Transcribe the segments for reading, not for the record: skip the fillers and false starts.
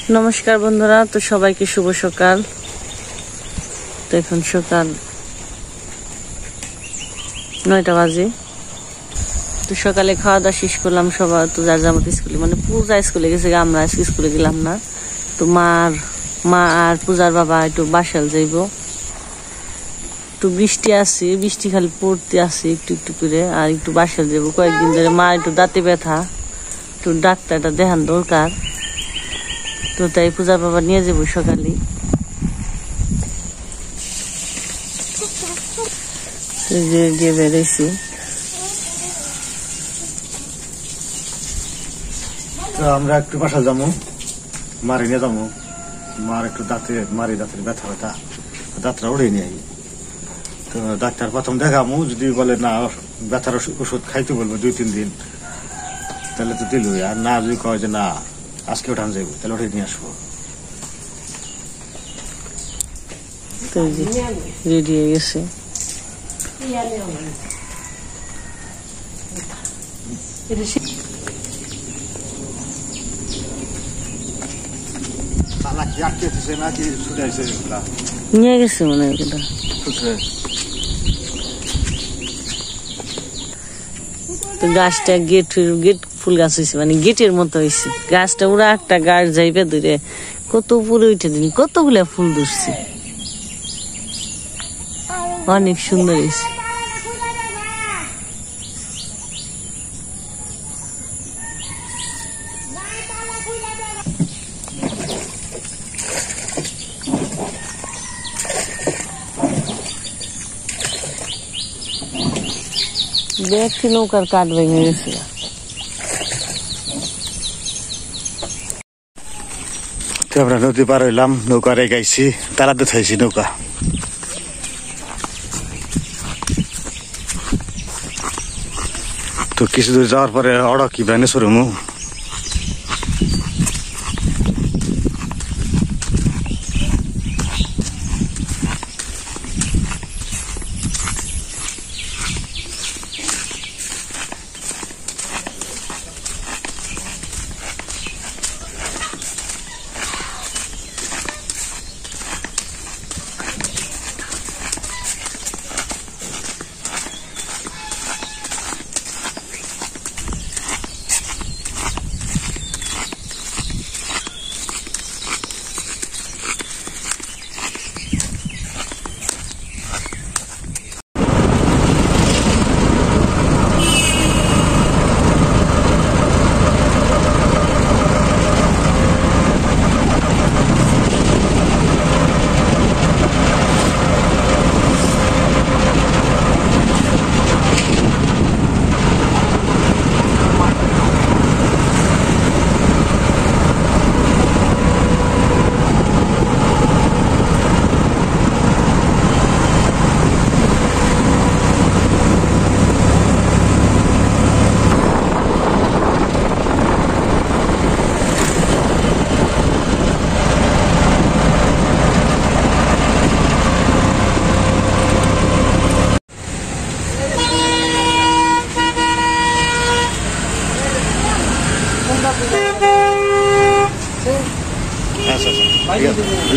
नमस्कार बंधुरा तो सबाइके शुभ सकाल। तो এখন সকাল 9টা বাজে। তো সকালে খাওয়া দাওয়া শেষ করলাম, সবাই তো যার যার মতো স্কুলে, মানে পূজা স্কুলে গেছে, আমরা স্কুলে গেলাম না। তো মা আর পূজার বাবা একটু বাসাল যাইব। তো বৃষ্টি আছে, বৃষ্টি খালি পড়তে আছে একটু একটু করে, আর একটু বাসাল যাবো। কয়েকদিন ধরে মা একটু দাঁতে ব্যথা, একটু ডাক্তারটা দেখান দরকার। তো তাই পূজার বাবা নিয়ে যাবো সকালে। দিয়ে বেড়েছি। তো আমরা একটু বাসা যাবো, মারি নিয়ে যাবো। মার একটু দাঁতের ব্যথা দাঁতটা উড়ে নিয়ে। তো ডাক্তার প্রথম দেখামু, যদি বলে না ব্যথার ওষুধ খাইতে বলবো 2-3 দিন, তাহলে তো দিল। আর না যদি কয় যে না আজকে উঠান যাইব, তাহলে উঠে নিয়ে আসবো। রেডি হয়ে গেছে। নিয়ে গেছে মনে হয় এটা। তো গাছটা গেট ফুল গাছ হয়েছে, মানে গেটের মতো হয়েছে গাছটা। ওরা একটা গাছ যাইবে দূরে, কত উপরে উঠে দিন, কতগুলা ফুল ধরছে, অনেক সুন্দর হয়েছে। দেখছি নৌকার কাঠ ভেঙে গেছে। আমরা নদী পার হইলাম, নৌকা রেগাইছি, তারা তো থাইছি নৌকা। তো কিছু দূর যাওয়ার পরে অড়কি ভ্যানে সরমু।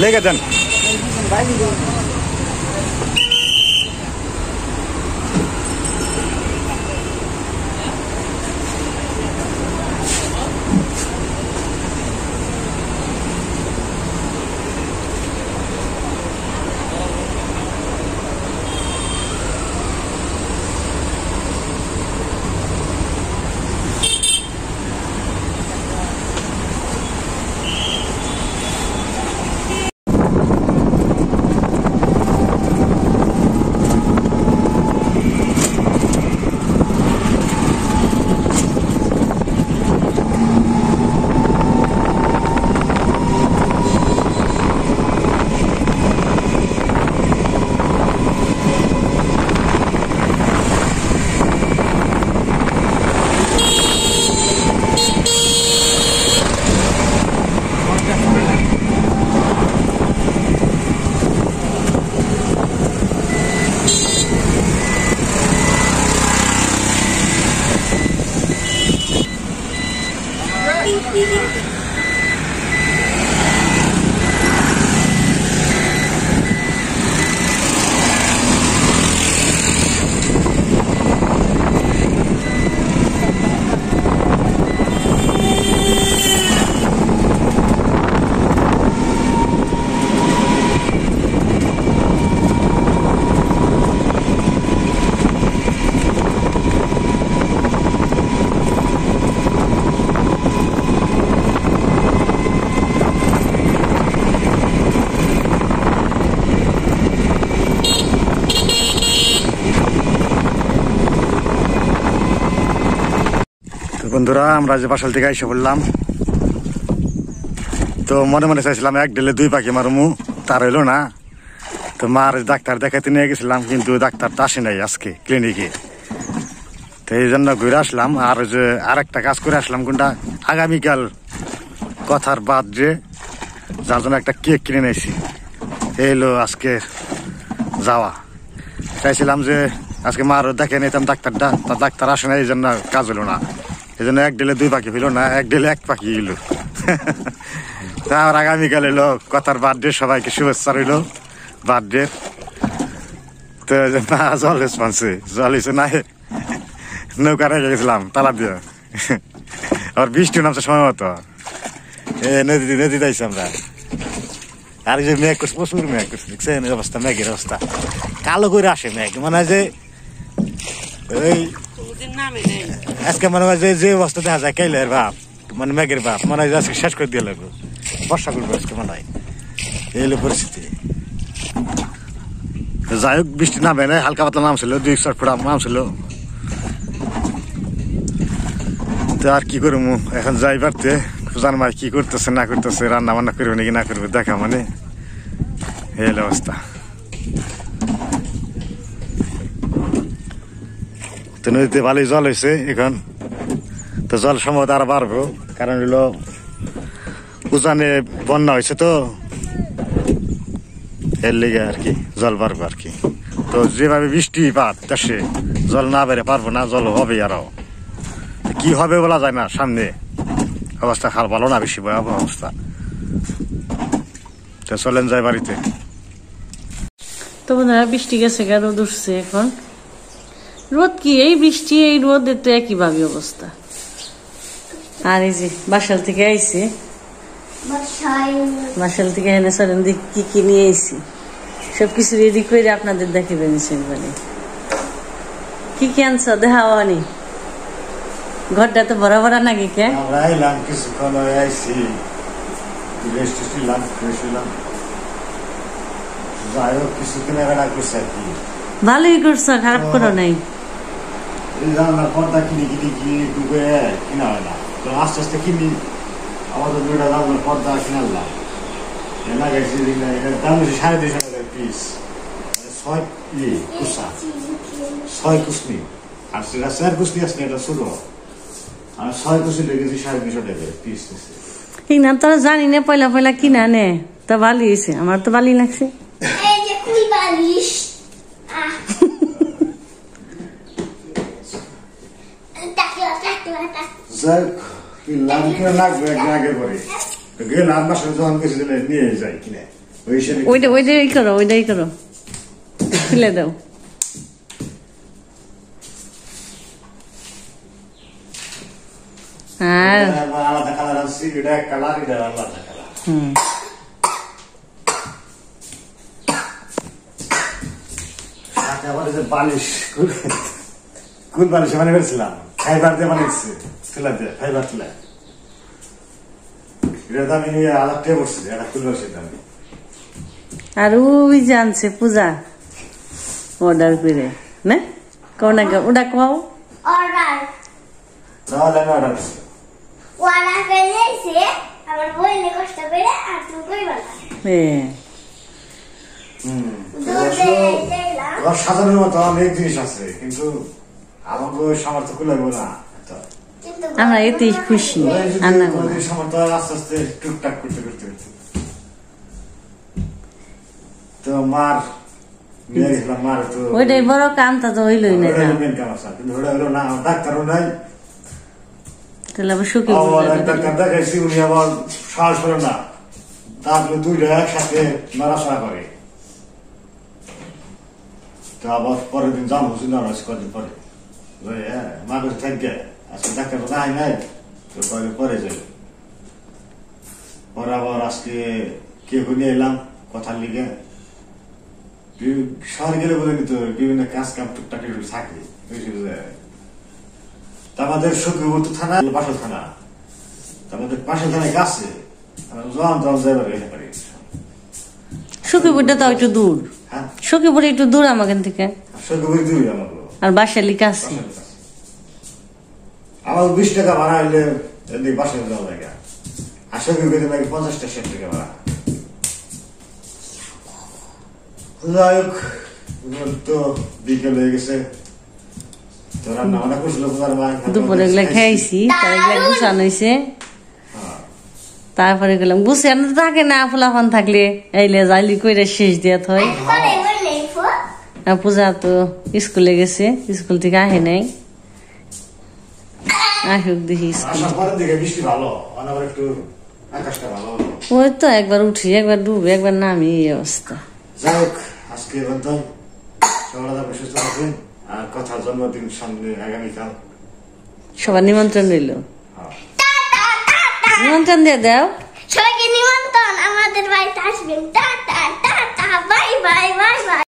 लेके देन বন্ধুরা আমরা যে বাসাল থেকে এসে বললাম, তো মনে মনে চাইছিলাম 1 ঢেলে 2 পাখি মারমু, তার হইলো না। তো মার ডাক্তার দেখাতে নিয়ে গেছিলাম, কিন্তু ডাক্তার তো আসে নাই আজকে ক্লিনিকে। তো এই জন্য ঘুরে আসলাম। আর যে আরেকটা কাজ করে আসলাম, কোনটা আগামীকাল কথার বাদ যে যার জন্য একটা কেক কিনে নিয়েছি, এই হলো আজকে যাওয়া। চাইছিলাম যে আজকে মারও দেখে নিতাম ডাক্তারটা, তার ডাক্তার আসে না, এই জন্য কাজ হলো না। এই জন্য 1 ঢেলে 2 পাখি হইলো না, 1 ঢেলে 1 পাখি হইলো। তার আগামীকাল এলো কথার বার্থডে, সবাইকে শুভেচ্ছা রইল বার্থডে। তো না জল রেসপন্সে জল হয়েছে না, নৌকা রেখে গেছিলাম তালা দিয়ে। আর বৃষ্টি নামছে সময় মতো, নদী যাইছি আমরা। আর যে মেঘ করছে, প্রচুর মেঘ করছে, দেখছেন অবস্থা, মেঘের অবস্থা কালো করে আসে মেঘ। মনে হয় যে ওই আজকে মনে হয় যে অবস্থা দেখা যায় কাইলের বাপ, মানে মেঘের বাপ, মনে হয় আজকে শেষ করে দিয়ে লাগবে, বর্ষা করবে আজকে মনে হয়, এই হলো পরিস্থিতি। যাই হোক, বৃষ্টি নামে নাই, হালকা পাতলা নামছিল, 2-4 ফুট নামছিল। তো আর কি করবো, এখন যাই বাড়তে জানমাই কি করতেছে না করতেছে, রান্না বান্না করবে নাকি না করবে দেখা, মানে এই অবস্থা। তো নদীতে ভালোই জল হয়েছে এখন, তো জল সম্ভবত আরো বাড়বো, কারণ হলো উজানে বন্যা হয়েছে, তো এর লেগে আর কি জল বাড়বে আর কি। তো যেভাবে বৃষ্টিপাত দেশে, জল না বেড়ে পারবো না, জল হবে আরো, কি হবে বলা যায় না, সামনে অবস্থা খাল ভালো না, বেশি ভয়াবহ অবস্থা। তো চলেন যাই বাড়িতে। তো বন্ধুরা বৃষ্টি গেছে, রোদ উঠছে এখন। রোদ কি, এই বৃষ্টি এই রোদের তো একই ভাবে অবস্থা। আর এই যে বাসাল থেকে আইছে, বাসাল থেকে এনে চলেন দেখ কি কি নিয়ে আইছি, সবকিছু রেডি করে আপনাদের দেখে বেরিয়েছি। মানে কি কি আনছো দেখাওয়ানি, ঘরটা তো ভরা ভরা নাকি কে? আমরা এলাম কিছুক্ষণ আইছি, রেস্ট ছিলাম, ফ্রেশ হইলাম। যাই হোক, কিছু কেনাকাটা করছে আর কি। ভালোই করছো, খারাপ করো নাই। এই জানলার পর্দা কিনে ডুবে কিনা হয় না, তো আস্তে আস্তে কিনি। আমাদের 2টা জানলার পর্দা কিনালাম, লাগাইছি, দাম বেশি 250 টাকা পিস, 6 কুসা, 6 কুসনি। আর সেটা 4 কুসনি আসলে এটা ছোট, আর 6 কুসি লেগেছি 250 টাকা পিস। ঠিক না, তোরা জানি না, পয়লা পয়লা কিনা নে, তা ভালো হয়েছে, আমার তো ভালোই লাগছে। ওইটাই করো, ওইটাই করো, খুলে দাও। আর আলাদা কালার আছে, এটা কালার, এটা আলাদা কালার। আবার যে বালিশ, কোন বালিশ মানে করেছিলাম, ফাইবার দিয়ে বানিয়েছে, তুলা দিয়ে, ফাইবার তুলা। এটা দামি নিয়ে আলাদা পড়ছে, এটা খুলবার সে দামি। আর ওই জানছে পূজা অর্ডার করে না, কও না, ওটা কও অর্ডার। তাহলে আমি অর্ডার করছি, ওয়ালা ফেলেছে আমার বইলে কষ্ট করে আর তুমি কইবা না। সাজানোর মতো অনেক জিনিস আছে, কিন্তু আমাকে সামর্থ্য কুলাইবো না। আমরা এতেই খুশি, সামর্থ্য আস্তে আস্তে টুকটাক করতে করতে করতে। তো মার নিয়ে গেছিলাম, মার তো ওইটাই বড় কামটা তো হইলই না, মেন কাম আছে, কিন্তু ওটা হলো না, ডাক্তারও নাই। তাহলে আবার সুখী ডাক্তার দেখাইছি, উনি আবার সাহস করে না, তারপরে 2টা একসাথে নড়াচড়া করে। তো আবার পরের দিন যাবো, কদিন পরে মা করে থাকবে, আজকে ডাক্তার নাই নাই, তো পরে যাই। পরে আবার আজকে কে নিয়ে এলাম কথার লিগে। শহরে গেলে বলে নিত বিভিন্ন কাজ কাম টুকটাক থাকে। আমাদের সখীপুর থানা, বাসল থানা, আমাদের বাসল থানায় গাছে যাইবার গেলে পারি। সখীপুরটা তো একটু দূর, সখীপুর একটু দূর আমাদের থেকে, সখীপুর দূর আমার, আর বাসালি কাছে। আমার 20 টাকা ভাড়া হইলে এদিকে বাসায় যাওয়া লাগে, আসা বিকেলে লাগে 50-60 টাকা ভাড়া। যাই হোক, এবার তো বিকেল হয়ে গেছে, তো রান্না বান্না করছিল তোমার মা। দুপুরে এগুলা খাইছি, তার এগুলা গুছানো হয়েছে। তারপরে গেলাম গুছানো তো থাকে না, ফুলাফান থাকলে এইলে জাইলি কইরা শেষ দিয়া থয়। পরে বললে ফু আর পূজা তো স্কুলে গেছে, স্কুল থেকে আহে নাই, আসুক দেখি স্কুল। আসার পরের দিকে বৃষ্টি ভালো, অনেক একটু আকাশটা ভালো হলো। ওই তো একবার উঠি, একবার ডুবে, একবার নামি, এই অবস্থা। যাই হোক, আজকে বলতাম সকালে সুস্থ থাকবেন, আর কথা জন্মদিন সামনে আগামীকাল, সবার নিমন্ত্রণ রইল, হ্যাঁ। নিমন্ত্রণ দিয়ে দাও। সবাইকে নিমন্ত্রণ, আমাদের বাড়িতে আসবেন। Tata tata, bye bye bye bye.